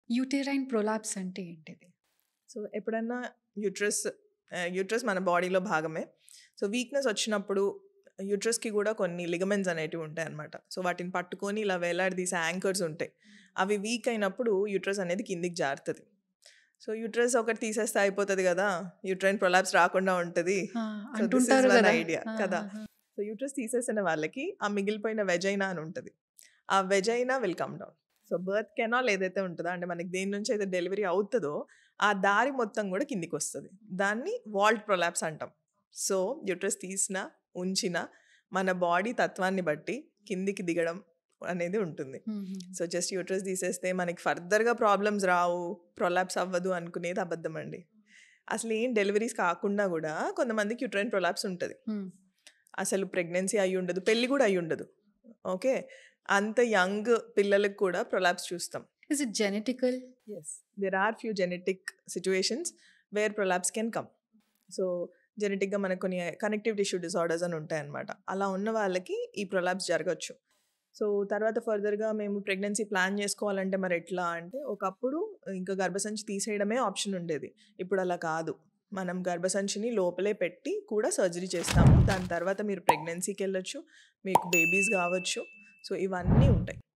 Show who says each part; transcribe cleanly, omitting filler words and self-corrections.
Speaker 1: Uterine prolapse అంటే ఏంటిది?
Speaker 2: So ఎప్పుడన్నా యూట్రస్ యూట్రస్ మన బాడీలో భాగమే. సో వీక్నెస్ వచ్చినప్పుడు యూట్రస్కి కూడా కొన్ని లిగమెంట్స్ అనేటివి ఉంటాయి అన్నమాట. సో వాటిని పట్టుకొని ఇలా వేలాడదీసే యాంకర్స్ ఉంటాయి. అవి వీక్ అయినప్పుడు యూట్రస్ అనేది కిందికి జారుతుంది. సో యూట్రస్ ఒకటి తీసేస్తే అయిపోతుంది కదా, యూట్రైన్ ప్రొలాప్స్ రాకుండా ఉంటుంది.
Speaker 1: ఆ!
Speaker 2: సో దిస్ ఈజ్
Speaker 1: అంటుంటారు
Speaker 2: వన్
Speaker 1: గదా!
Speaker 2: ఐడియా
Speaker 1: ఆ!
Speaker 2: కదా.
Speaker 1: ఆ! ఆ!
Speaker 2: సో యూట్రస్ తీసేసిన వాళ్ళకి ఆ మిగిలిపోయిన వెజైనా అని ఉంటుంది. ఆ vagina will come down. So birth canal ఏదైతే ఉంటుందో, అంటే మనకి దేని నుంచి అయితే డెలివరీ అవుతుందో ఆ దారి మొత్తం కూడా కిందికి వస్తుంది. దాన్ని వాల్ట్ ప్రొలాప్స్ అంటాం. సో యూట్రస్ తీసినా ఉంచినా మన బాడీ తత్వాన్ని బట్టి కిందికి దిగడం అనేది ఉంటుంది.
Speaker 1: హుహు.
Speaker 2: సో జస్ట్ యూట్రస్ తీసేస్తే మనకి ఫర్దర్గా ప్రాబ్లమ్స్ రావు, ప్రొలాప్స్ అవ్వదు అనుకునేది అబద్ధం అండి. అసలు ఏం డెలివరీస్ కాకుండా కూడా కొంతమందికి యూట్రైన్ ప్రొలాప్స్ ఉంటుంది.
Speaker 1: హ్మ్.
Speaker 2: అసలు ప్రెగ్నెన్సీ అయి ఉండదు, పెళ్ళి కూడా అయి ఉండదు. ఓకే, అంత యంగ్ పిల్లలకు కూడా ప్రొలాప్స్ చూస్తాం.
Speaker 1: Is it genetical?
Speaker 2: Yes, there are few genetic situations where prolapse can come. So జెనెటిక్గా మనకు కొన్ని కనెక్టివ్ టిష్యూ డిసార్డర్స్ అని ఉంటాయి అన్నమాట. అలా ఉన్న వాళ్ళకి ఈ ప్రొలాప్స్ జరగచ్చు. సో తర్వాత ఫర్దర్గా మేము ప్రెగ్నెన్సీ ప్లాన్ చేసుకోవాలంటే మరి ఎట్లా అంటే, ఒకప్పుడు ఇంకా గర్భసంచి తీసేయడమే ఆప్షన్ ఉండేది. ఇప్పుడు అలా కాదు. మనం గర్భసంచిని లోపలే పెట్టి కూడా సర్జరీ చేస్తాము. దాని తర్వాత మీరు ప్రెగ్నెన్సీకి వెళ్ళొచ్చు, మీకు బేబీస్ కావచ్చు. సో ఇవన్నీ ఉంటాయి.